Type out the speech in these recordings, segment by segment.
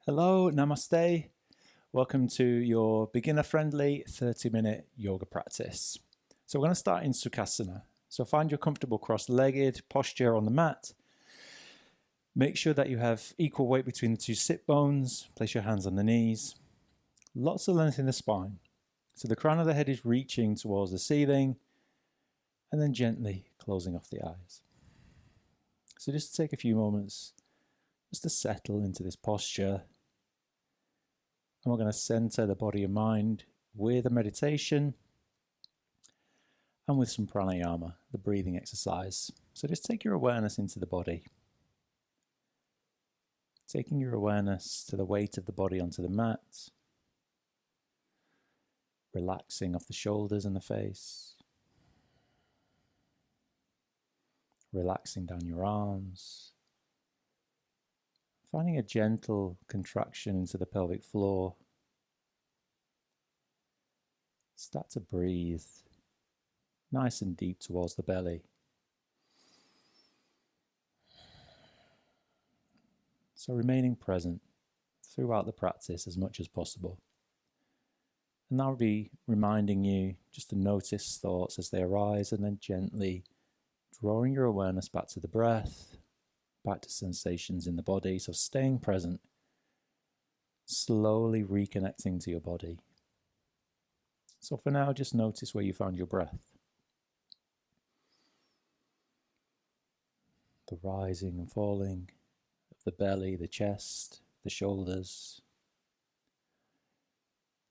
Hello, namaste. Welcome to your beginner-friendly 30-minute yoga practice. So we're going to start in Sukhasana. So find your comfortable cross-legged posture on the mat. Make sure that you have equal weight between the two sit bones. Place your hands on the knees. Lots of length in the spine. So the crown of the head is reaching towards the ceiling and then gently closing off the eyes. So just take a few moments just to settle into this posture. And we're going to center the body and mind with a meditation and with some pranayama, the breathing exercise. So just take your awareness into the body. Taking your awareness to the weight of the body onto the mat. Relaxing off the shoulders and the face. Relaxing down your arms. Finding a gentle contraction into the pelvic floor. Start to breathe nice and deep towards the belly. So remaining present throughout the practice as much as possible. And I'll be reminding you just to notice thoughts as they arise and then gently drawing your awareness back to the breath, back to sensations in the body. So staying present, slowly reconnecting to your body. So for now, just notice where you found your breath. The rising and falling of the belly, the chest, the shoulders.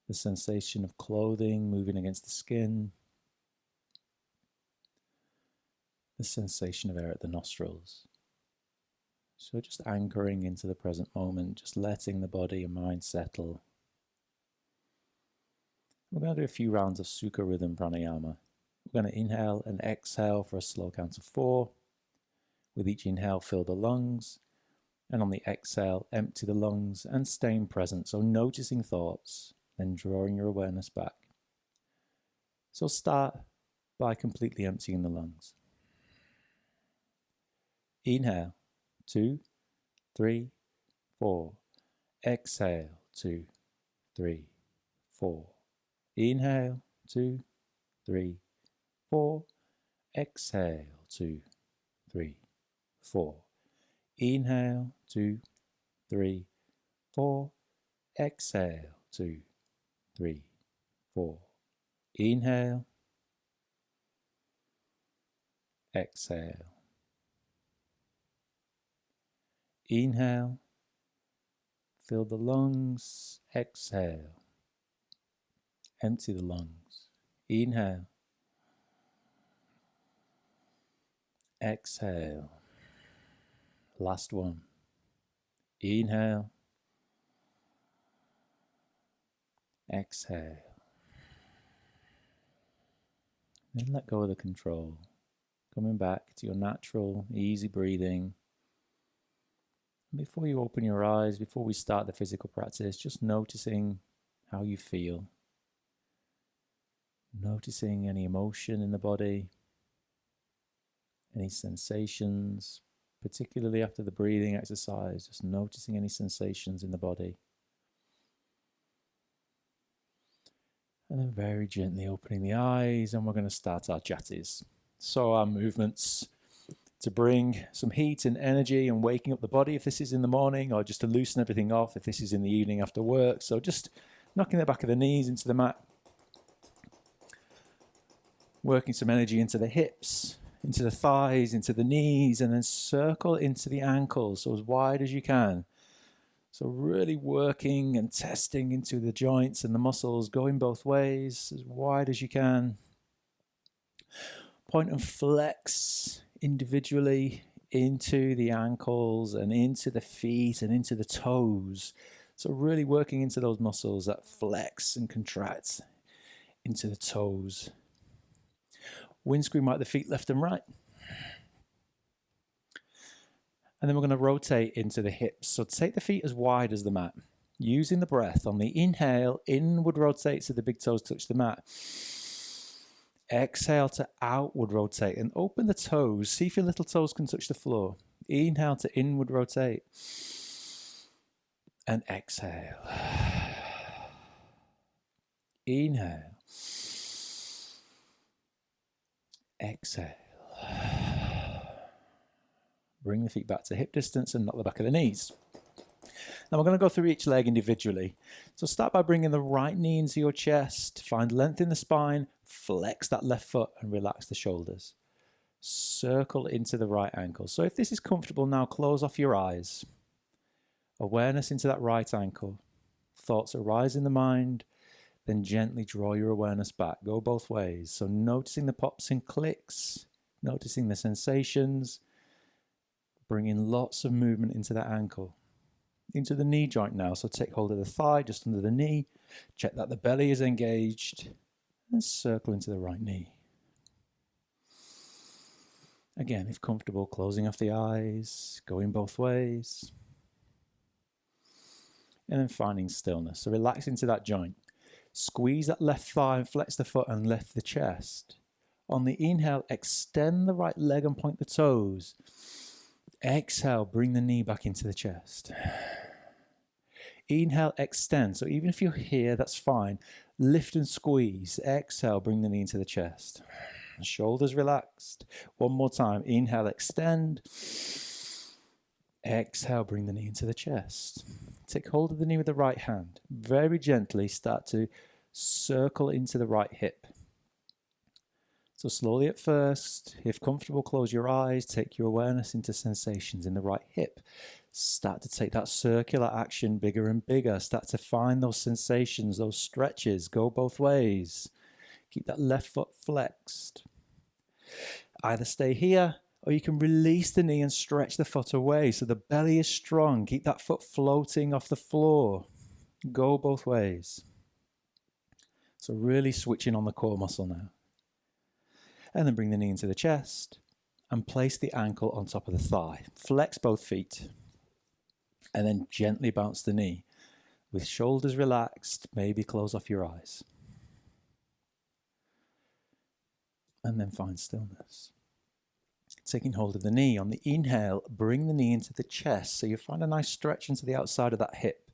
The sensation of clothing moving against the skin. The sensation of air at the nostrils. So just anchoring into the present moment, just letting the body and mind settle. We're going to do a few rounds of Sukha rhythm pranayama. We're going to inhale and exhale for a slow count of 4. With each inhale, fill the lungs. And on the exhale, empty the lungs and staying present. So noticing thoughts, then drawing your awareness back. So start by completely emptying the lungs. Inhale, 2, 3, 4. Exhale, 2, 3, 4. Inhale, 2, 3, 4. Exhale, 2, 3, 4. Inhale, 2, 3, 4. Exhale, 2, 3, 4. Inhale. Exhale. Inhale. Fill the lungs. Exhale. Empty the lungs. Inhale. Exhale. Last one. Inhale. Exhale. Then let go of the control. Coming back to your natural, easy breathing. And before you open your eyes, before we start the physical practice, just noticing how you feel. Noticing any emotion in the body, any sensations, particularly after the breathing exercise, just noticing any sensations in the body. And then very gently opening the eyes, and we're going to start our Jattis. So our movements to bring some heat and energy and waking up the body if this is in the morning, or just to loosen everything off if this is in the evening after work. So just knocking the back of the knees into the mat. Working some energy into the hips, into the thighs, into the knees, and then circle into the ankles, so as wide as you can. So really working and testing into the joints and the muscles, going both ways, as wide as you can. Point and flex individually into the ankles and into the feet and into the toes. So really working into those muscles that flex and contract into the toes. Windscreen right the feet left and right. And then we're going to rotate into the hips. So take the feet as wide as the mat. Using the breath on the inhale, inward rotate so the big toes touch the mat. Exhale to outward rotate and open the toes. See if your little toes can touch the floor. Inhale to inward rotate. and exhale. Inhale. Exhale. Bring the feet back to hip distance and knock the back of the knees. Now we're going to go through each leg individually. So start by bringing the right knee into your chest. Find length in the spine. Flex that left foot and relax the shoulders. Circle into the right ankle. So if this is comfortable now, close off your eyes. Awareness into that right ankle. Thoughts arise in the mind. Then gently draw your awareness back. Go both ways. So noticing the pops and clicks. Noticing the sensations. Bringing lots of movement into that ankle. Into the knee joint now. So take hold of the thigh just under the knee. Check that the belly is engaged. And circle into the right knee. Again, if comfortable, closing off the eyes. Going both ways. And then finding stillness. So relax into that joint. Squeeze that left thigh and flex the foot and lift the chest. On the inhale, extend the right leg and point the toes. Exhale, bring the knee back into the chest. Inhale, extend. So even if you're here, that's fine. Lift and squeeze. Exhale, bring the knee into the chest. Shoulders relaxed. One more time. Inhale, extend. Exhale, bring the knee into the chest. Take hold of the knee with the right hand. Very gently start to circle into the right hip. So slowly at first, if comfortable, close your eyes. Take your awareness into sensations in the right hip. Start to take that circular action bigger and bigger. Start to find those sensations, those stretches. Go both ways. Keep that left foot flexed. Either stay here, or you can release the knee and stretch the foot away so the belly is strong. Keep that foot floating off the floor. Go both ways. So really switching on the core muscle now. And then bring the knee into the chest and place the ankle on top of the thigh. Flex both feet. And then gently bounce the knee. With shoulders relaxed, maybe close off your eyes. And then find stillness. Taking hold of the knee. On the inhale, bring the knee into the chest. So you find a nice stretch into the outside of that hip.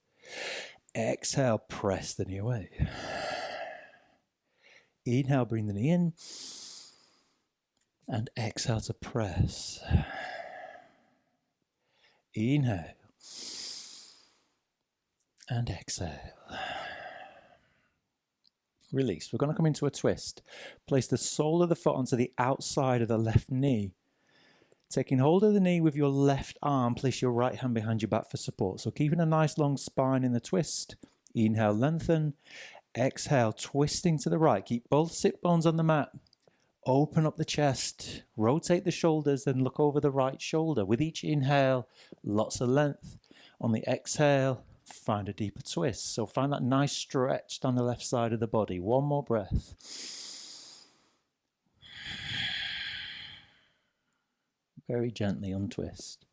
Exhale, press the knee away. Inhale, bring the knee in. And exhale to press. Inhale. And exhale. Release. We're going to come into a twist. Place the sole of the foot onto the outside of the left knee. Taking hold of the knee with your left arm, place your right hand behind your back for support. So keeping a nice long spine in the twist. Inhale, lengthen. Exhale, twisting to the right. Keep both sit bones on the mat. Open up the chest. Rotate the shoulders, then look over the right shoulder. With each inhale, lots of length. On the exhale, find a deeper twist. So find that nice stretch down the left side of the body. One more breath. Very gently untwist.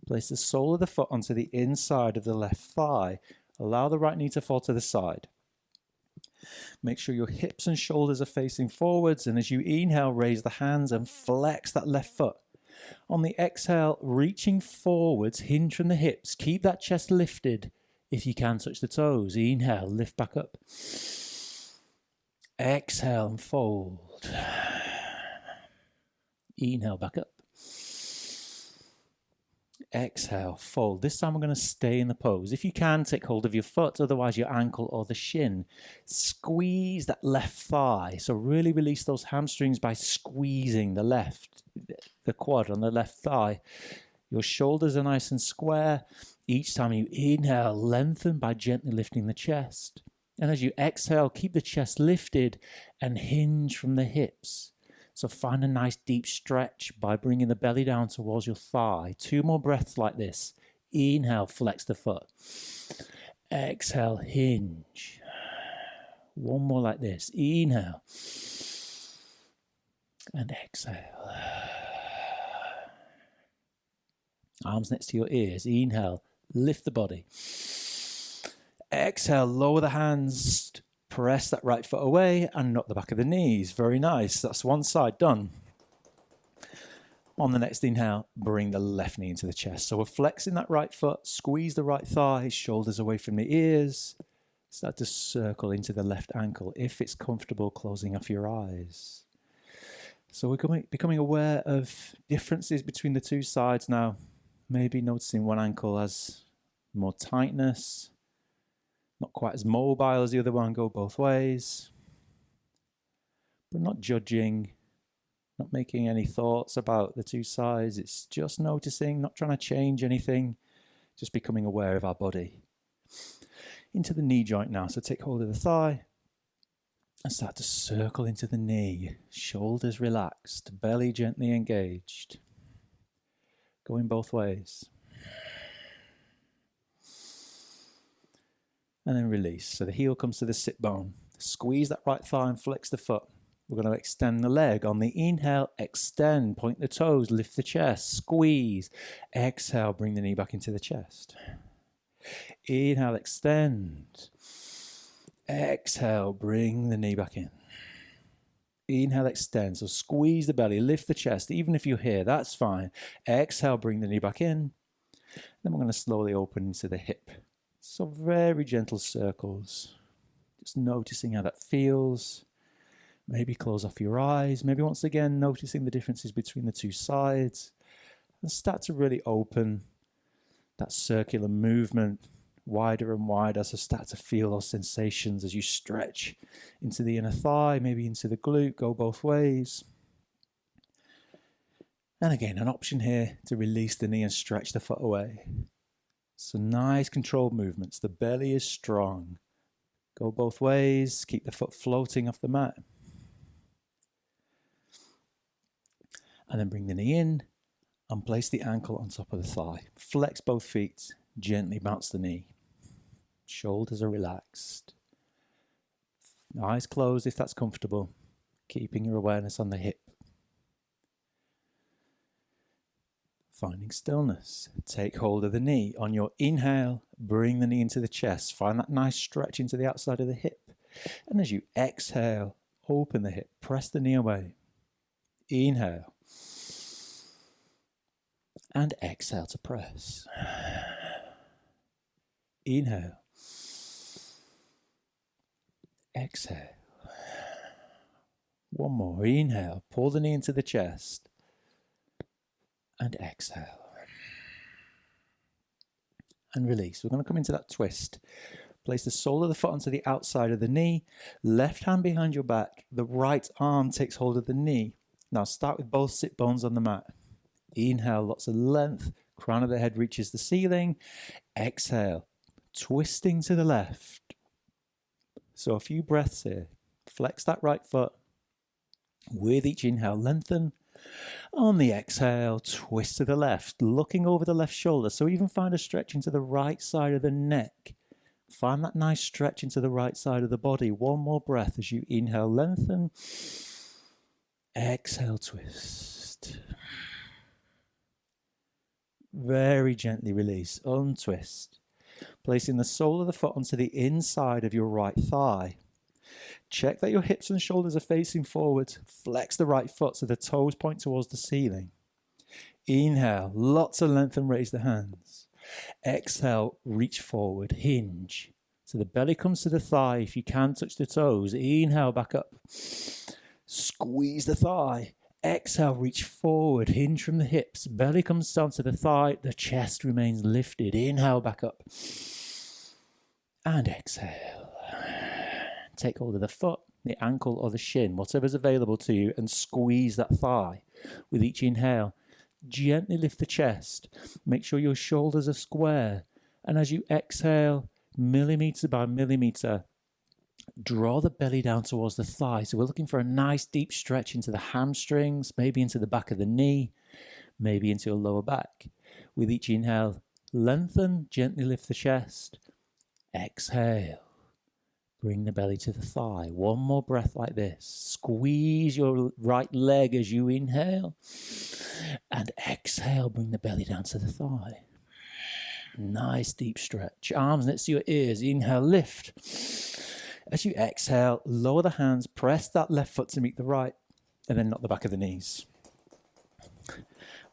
Place the sole of the foot onto the inside of the left thigh. Allow the right knee to fall to the side. Make sure your hips and shoulders are facing forwards, and as you inhale, raise the hands and flex that left foot. On the exhale, reaching forwards, hinge from the hips. Keep that chest lifted. If you can, touch the toes. Inhale, lift back up. Exhale and fold. Inhale, back up. Exhale, fold. This time we're going to stay in the pose. If you can, take hold of your foot, otherwise your ankle or the shin. Squeeze that left thigh. So really release those hamstrings by squeezing the quad on the left thigh. Your shoulders are nice and square. Each time you inhale, lengthen by gently lifting the chest. And as you exhale, keep the chest lifted and hinge from the hips. So find a nice deep stretch by bringing the belly down towards your thigh. 2 more breaths like this. Inhale, flex the foot. Exhale, hinge. 1 more like this. Inhale. And exhale. Arms next to your ears. Inhale, lift the body. Exhale, lower the hands. Press that right foot away and knock the back of the knees. Very nice. That's one side done. On the next inhale, bring the left knee into the chest. So we're flexing that right foot, squeeze the right thigh, shoulders away from the ears. Start to circle into the left ankle. If it's comfortable, closing off your eyes. So we're becoming aware of differences between the two sides now. Maybe noticing one ankle has more tightness, not quite as mobile as the other one, go both ways. But not judging, not making any thoughts about the two sides. It's just noticing, not trying to change anything, just becoming aware of our body. Into the knee joint now. So take hold of the thigh and start to circle into the knee. Shoulders relaxed, belly gently engaged. Going both ways. And then release. So the heel comes to the sit bone. Squeeze that right thigh and flex the foot. We're going to extend the leg. On the inhale, extend, point the toes, lift the chest, squeeze. Exhale, bring the knee back into the chest. Inhale, extend. Exhale, bring the knee back in. Inhale, extend. So squeeze the belly, lift the chest. Even if you're here, that's fine. Exhale, bring the knee back in. Then we're going to slowly open into the hip. So very gentle circles. Just noticing how that feels. Maybe close off your eyes. Maybe once again noticing the differences between the two sides. And start to really open that circular movement wider and wider. So start to feel those sensations as you stretch into the inner thigh, maybe into the glute. Go both ways. And again, an option here to release the knee and stretch the foot away. So nice controlled movements. The belly is strong. Go both ways. Keep the foot floating off the mat. And then bring the knee in and place the ankle on top of the thigh. Flex both feet. Gently bounce the knee. Shoulders are relaxed. Eyes closed if that's comfortable. Keeping your awareness on the hip. Finding stillness. Take hold of the knee. On your inhale, bring the knee into the chest. Find that nice stretch into the outside of the hip. And as you exhale, open the hip. Press the knee away. Inhale. And exhale to press. Inhale. Exhale. One more. Inhale. Pull the knee into the chest. And exhale. And release. We're going to come into that twist. Place the sole of the foot onto the outside of the knee. Left hand behind your back. The right arm takes hold of the knee. Now start with both sit bones on the mat. Inhale, lots of length. Crown of the head reaches the ceiling. Exhale. Twisting to the left. So a few breaths here. Flex that right foot. With each inhale, lengthen. On the exhale, twist to the left, looking over the left shoulder. So even find a stretch into the right side of the neck. Find that nice stretch into the right side of the body. One more breath as you inhale, lengthen. Exhale, twist. Very gently release, untwist. Placing the sole of the foot onto the inside of your right thigh. Check that your hips and shoulders are facing forward. Flex the right foot so the toes point towards the ceiling. Inhale, lots of length and raise the hands. Exhale, reach forward, hinge. So the belly comes to the thigh. If you can, touch the toes. Inhale, back up. Squeeze the thigh. Exhale, reach forward, hinge from the hips. Belly comes down to the thigh. The chest remains lifted. Inhale, back up. And exhale. Take hold of the foot, the ankle or the shin, whatever's available to you, and squeeze that thigh. With each inhale, gently lift the chest. Make sure your shoulders are square. And as you exhale, millimeter by millimeter, draw the belly down towards the thigh. So we're looking for a nice deep stretch into the hamstrings, maybe into the back of the knee, maybe into your lower back. With each inhale, lengthen, gently lift the chest. Exhale. Bring the belly to the thigh. One more breath like this. Squeeze your right leg as you inhale. And exhale, bring the belly down to the thigh. Nice deep stretch. Arms next to your ears. Inhale, lift. As you exhale, lower the hands. Press that left foot to meet the right. And then knock the back of the knees.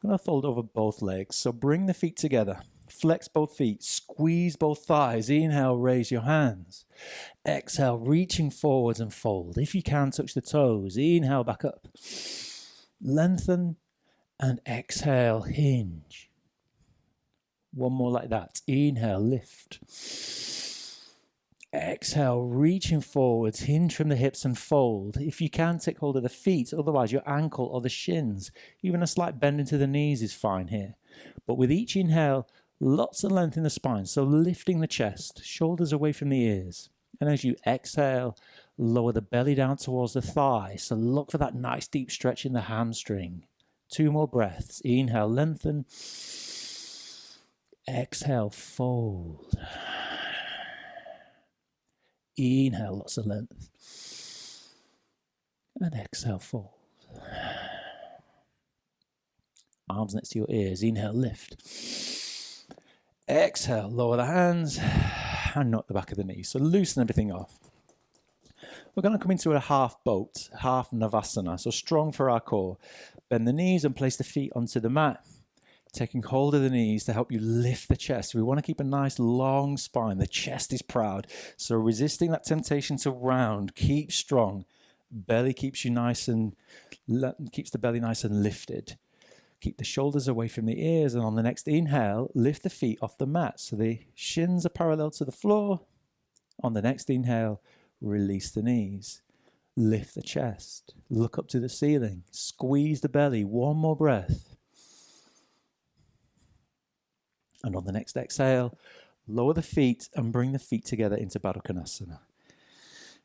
I'm going to fold over both legs. So bring the feet together. Flex both feet. Squeeze both thighs. Inhale, raise your hands. Exhale, reaching forwards and fold. If you can, touch the toes. Inhale, back up. Lengthen and exhale, hinge. One more like that. Inhale, lift. Exhale, reaching forwards, hinge from the hips and fold. If you can, take hold of the feet, otherwise your ankle or the shins. Even a slight bend into the knees is fine here. But with each inhale, lots of length in the spine, so lifting the chest, shoulders away from the ears. And as you exhale, lower the belly down towards the thigh, so look for that nice deep stretch in the hamstring. 2 more breaths. Inhale, lengthen. Exhale, fold. Inhale, lots of length. And exhale, fold. Arms next to your ears. Inhale, lift. Exhale, lower the hands and knock the back of the knees. So loosen everything off. We're going to come into a half boat, half Navasana. So strong for our core. Bend the knees and place the feet onto the mat. Taking hold of the knees to help you lift the chest. We want to keep a nice long spine. The chest is proud. So resisting that temptation to round. Keep strong. Belly keeps you nice and keeps the belly nice and lifted. Keep the shoulders away from the ears. And on the next inhale, lift the feet off the mat. So the shins are parallel to the floor. On the next inhale, release the knees. Lift the chest. Look up to the ceiling. Squeeze the belly. One more breath. And on the next exhale, lower the feet and bring the feet together into Baddha Konasana.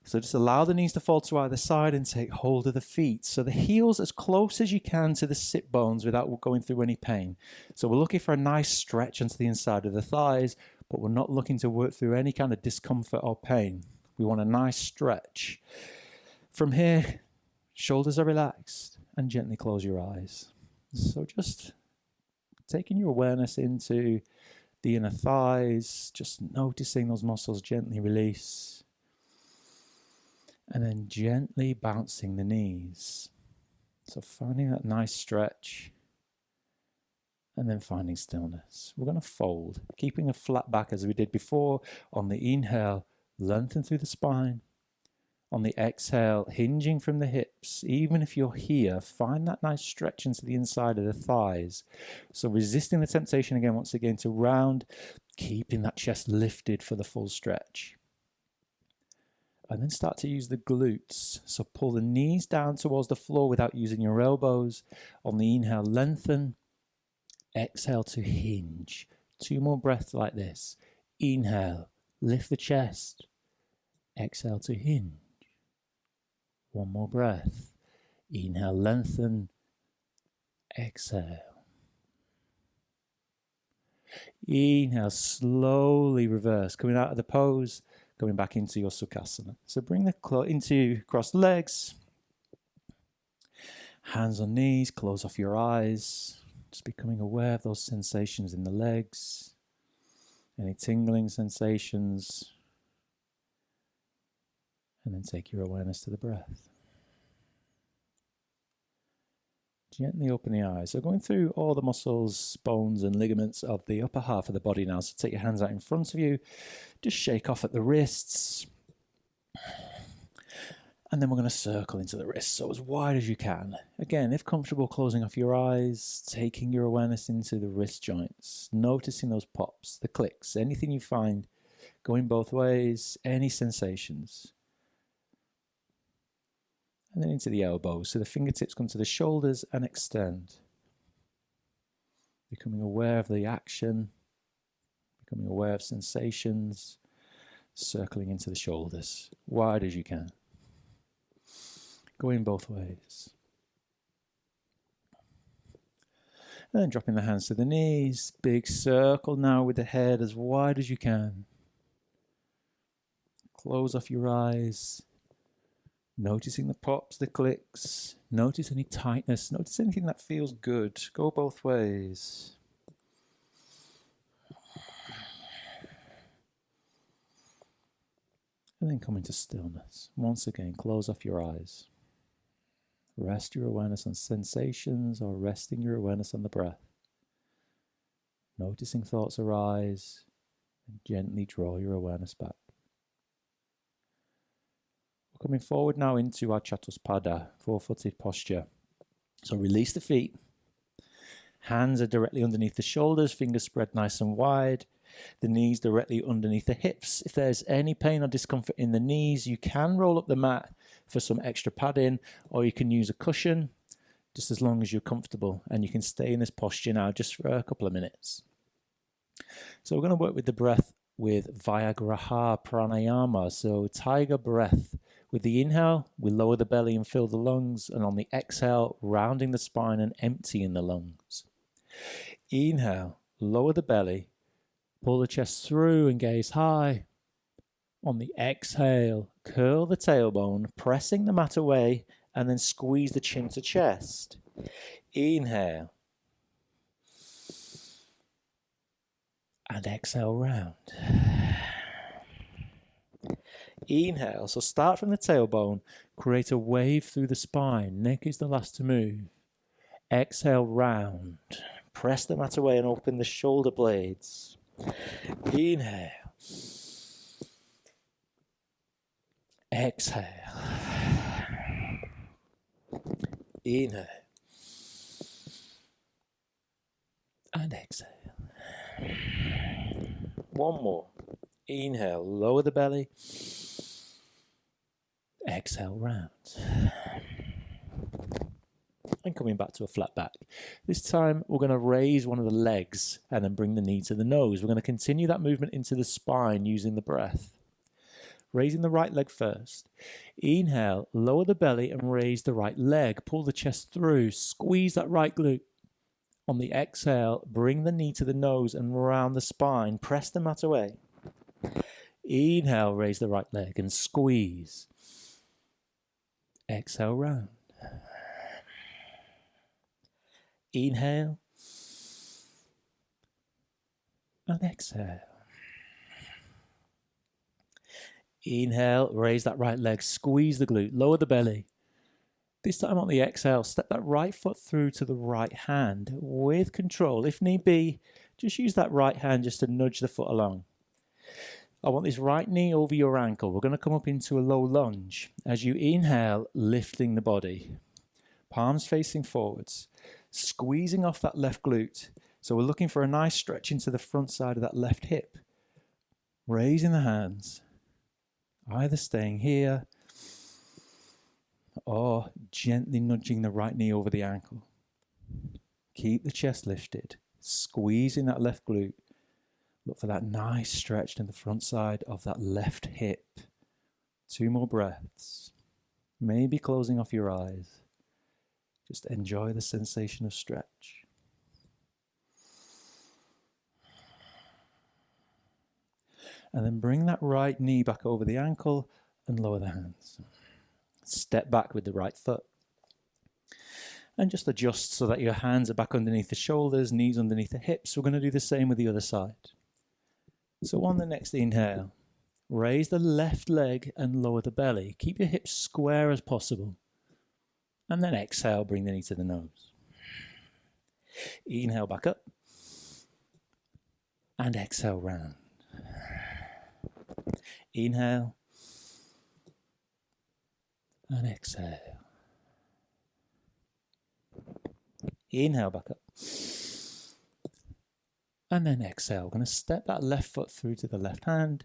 So just allow the knees to fall to either side and take hold of the feet. So the heels as close as you can to the sit bones without going through any pain. So we're looking for a nice stretch onto the inside of the thighs, but we're not looking to work through any kind of discomfort or pain. We want a nice stretch. From here, shoulders are relaxed and gently close your eyes. So just taking your awareness into the inner thighs, just noticing those muscles gently release. And then gently bouncing the knees. So finding that nice stretch. And then finding stillness. We're going to fold, keeping a flat back as we did before. On the inhale, lengthen through the spine. On the exhale, hinging from the hips. Even if you're here, find that nice stretch into the inside of the thighs. So resisting the temptation again, once again, to round, keeping that chest lifted for the full stretch. And then start to use the glutes. So pull the knees down towards the floor without using your elbows. On the inhale, lengthen. Exhale to hinge. 2 more breaths like this. Inhale, lift the chest. Exhale to hinge. 1 more breath. Inhale, lengthen. Exhale. Inhale, slowly reverse. Coming out of the pose, going back into your Sukhasana. So bring the into crossed legs. Hands on knees, close off your eyes. Just becoming aware of those sensations in the legs. Any tingling sensations. And then take your awareness to the breath. Gently open the eyes. So going through all the muscles, bones and ligaments of the upper half of the body now. So take your hands out in front of you. Just shake off at the wrists. And then we're going to circle into the wrists. So as wide as you can. Again, if comfortable, closing off your eyes. Taking your awareness into the wrist joints. Noticing those pops, the clicks. Anything you find going both ways. Any sensations. And then into the elbows. So the fingertips come to the shoulders and extend. Becoming aware of the action. Becoming aware of sensations. Circling into the shoulders. Wide as you can. Going both ways. And then dropping the hands to the knees. Big circle now with the head as wide as you can. Close off your eyes. Noticing the pops, the clicks. Notice any tightness. Notice anything that feels good. Go both ways. And then come into stillness. Once again, close off your eyes. Rest your awareness on sensations or resting your awareness on the breath. Noticing thoughts arise and gently draw your awareness back. We're coming forward now into our Chatuspada, four-footed posture. So release the feet. Hands are directly underneath the shoulders, fingers spread nice and wide. The knees directly underneath the hips. If there's any pain or discomfort in the knees, you can roll up the mat for some extra padding, or you can use a cushion, just as long as you're comfortable. And you can stay in this posture now just for a couple of minutes. So we're going to work with the breath with Vyagraha Pranayama, so tiger breath. With the inhale, we lower the belly and fill the lungs, and on the exhale, rounding the spine and emptying the lungs. Inhale, lower the belly, pull the chest through and gaze high. On the exhale, curl the tailbone, pressing the mat away, and then squeeze the chin to chest. Inhale. And exhale, round. Inhale, so start from the tailbone, create a wave through the spine, neck is the last to move. Exhale, round. Press the mat away and open the shoulder blades. Inhale. Exhale. Inhale. And exhale. One more. Inhale, lower the belly. Exhale, round. And coming back to a flat back. This time we're going to raise one of the legs and then bring the knee to the nose. We're going to continue that movement into the spine using the breath. Raising the right leg first. Inhale, lower the belly and raise the right leg. Pull the chest through, squeeze that right glute. On the exhale, bring the knee to the nose and round the spine. Press the mat away. Inhale, raise the right leg and squeeze. Exhale, round. Inhale. And exhale. Inhale, raise that right leg, squeeze the glute, lower the belly. This time on the exhale, step that right foot through to the right hand with control. If need be, just use that right hand just to nudge the foot along. I want this right knee over your ankle. We're going to come up into a low lunge. As you inhale, lifting the body. Palms facing forwards. Squeezing off that left glute. So we're looking for a nice stretch into the front side of that left hip. Raising the hands. Either staying here or gently nudging the right knee over the ankle. Keep the chest lifted. Squeezing that left glute. Look for that nice stretch in the front side of that left hip. 2 more breaths. Maybe closing off your eyes. Just enjoy the sensation of stretch. And then bring that right knee back over the ankle and lower the hands. Step back with the right foot. And just adjust so that your hands are back underneath the shoulders, knees underneath the hips. We're going to do the same with the other side. So on the next inhale, raise the left leg and lower the belly. Keep your hips square as possible. And then exhale, bring the knee to the nose. Inhale back up. And exhale round. Inhale. And exhale. Inhale back up. And then exhale. We're going to step that left foot through to the left hand.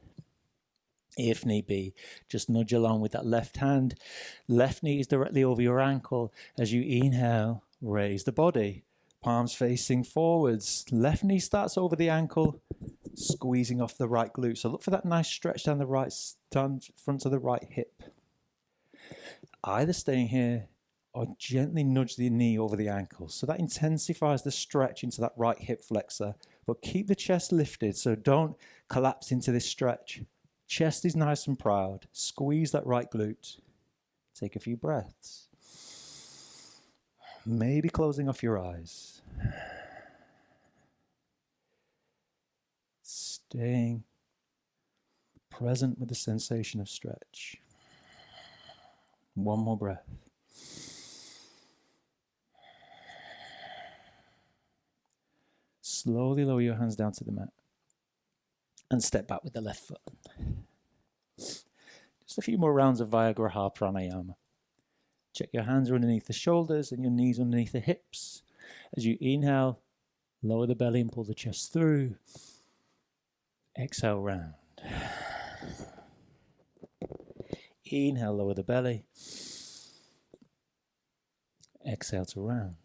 If need be, just nudge along with that left hand. Left knee is directly over your ankle. As you inhale, raise the body. Palms facing forwards. Left knee starts over the ankle, squeezing off the right glute. So look for that nice stretch down front of the right hip. Either staying here or gently nudge the knee over the ankle. So that intensifies the stretch into that right hip flexor. But keep the chest lifted, so don't collapse into this stretch. Chest is nice and proud. Squeeze that right glute. Take a few breaths. Maybe closing off your eyes. Staying present with the sensation of stretch. One more breath. Slowly lower your hands down to the mat and step back with the left foot. Just a few more rounds of Viagra pranayama. Check your hands are underneath the shoulders and your knees underneath the hips. As you inhale, lower the belly and pull the chest through. Exhale, round. Inhale, lower the belly. Exhale to round.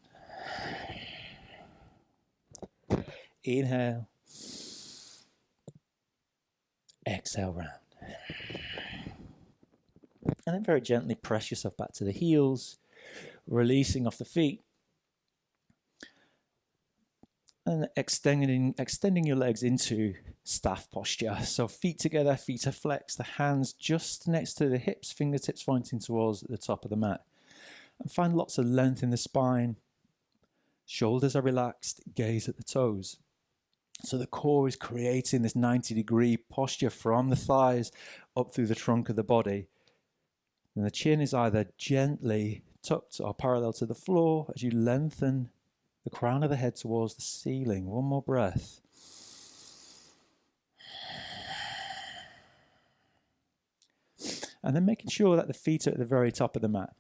Inhale. Exhale, round. And then very gently press yourself back to the heels, releasing off the feet. And extending your legs into staff posture. So feet together, feet are flexed, the hands just next to the hips, fingertips pointing towards the top of the mat. And find lots of length in the spine. Shoulders are relaxed, gaze at the toes. So the core is creating this 90-degree posture from the thighs up through the trunk of the body. And the chin is either gently tucked or parallel to the floor as you lengthen the crown of the head towards the ceiling. One more breath. And then making sure that the feet are at the very top of the mat.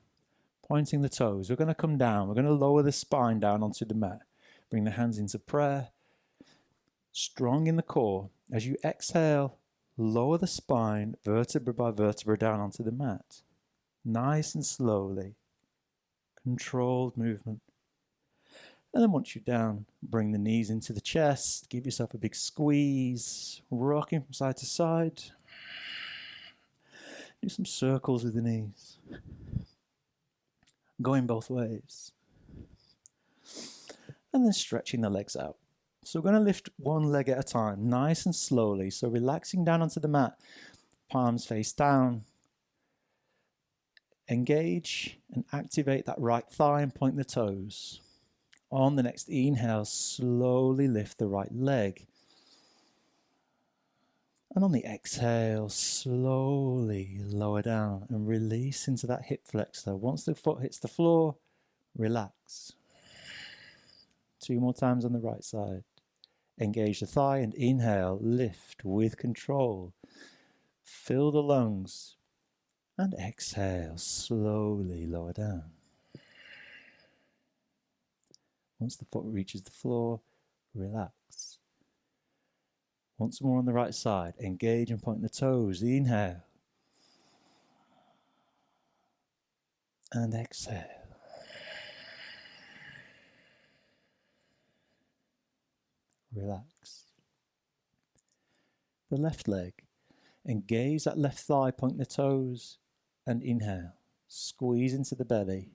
Pointing the toes. We're going to come down. We're going to lower the spine down onto the mat. Bring the hands into prayer. Strong in the core. As you exhale, lower the spine, vertebra by vertebra, down onto the mat. Nice and slowly. Controlled movement. And then once you're down, bring the knees into the chest. Give yourself a big squeeze. Rocking from side to side. Do some circles with the knees. Going both ways. And then stretching the legs out. So we're going to lift one leg at a time, nice and slowly. So relaxing down onto the mat, palms face down. Engage and activate that right thigh and point the toes. On the next inhale, slowly lift the right leg. And on the exhale, slowly lower down and release into that hip flexor. Once the foot hits the floor, relax. 2 more times on the right side. Engage the thigh and inhale, lift with control. Fill the lungs and exhale, slowly lower down. Once the foot reaches the floor, relax. Once more on the right side, engage and point the toes. Inhale. And exhale. Relax. The left leg. Engage that left thigh, point the toes, and inhale. Squeeze into the belly.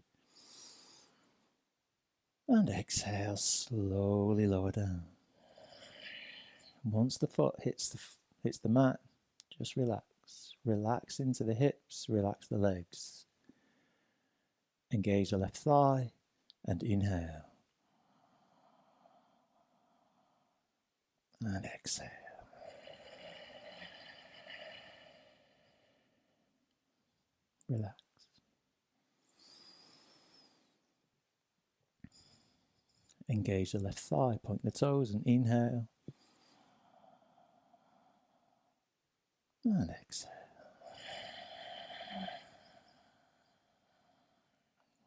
And exhale, slowly lower down. Once the foot hits the mat, just relax. Relax into the hips, relax the legs. Engage the left thigh and inhale. And exhale. Relax. Engage the left thigh, point the toes and inhale. And exhale.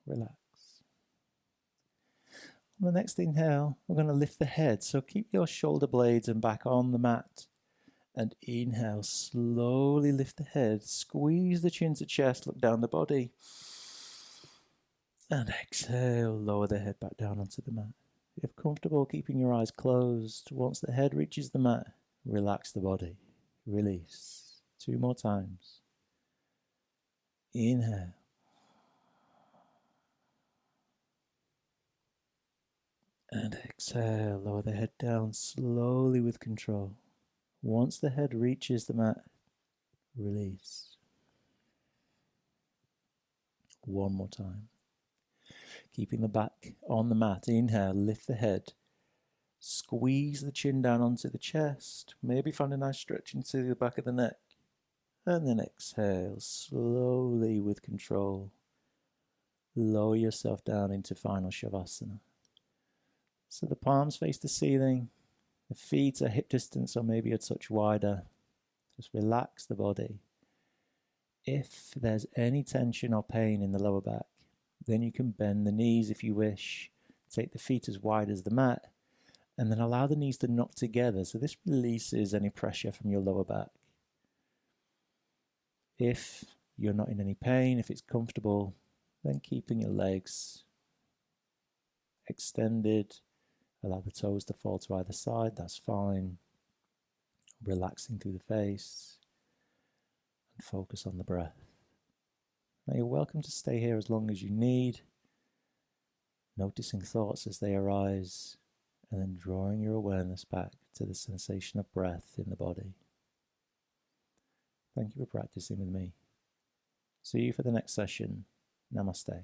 Relax. On the next inhale, we're going to lift the head. So keep your shoulder blades and back on the mat. And inhale, slowly lift the head. Squeeze the chin to chest, look down the body. And exhale, lower the head back down onto the mat. If comfortable, keeping your eyes closed. Once the head reaches the mat, relax the body. Release. 2 more times. Inhale. And exhale, lower the head down slowly with control. Once the head reaches the mat, release. 1 more time. Keeping the back on the mat. Inhale, lift the head. Squeeze the chin down onto the chest. Maybe find a nice stretch into the back of the neck. And then exhale, slowly with control. Lower yourself down into final Shavasana. So the palms face the ceiling. The feet are hip distance or maybe a touch wider. Just relax the body. If there's any tension or pain in the lower back, then you can bend the knees if you wish. Take the feet as wide as the mat, and then allow the knees to knock together. So this releases any pressure from your lower back. If you're not in any pain, if it's comfortable, then keeping your legs extended, allow the toes to fall to either side, that's fine. Relaxing through the face and focus on the breath. Now you're welcome to stay here as long as you need, noticing thoughts as they arise, and then drawing your awareness back to the sensation of breath in the body. Thank you for practicing with me. See you for the next session. Namaste.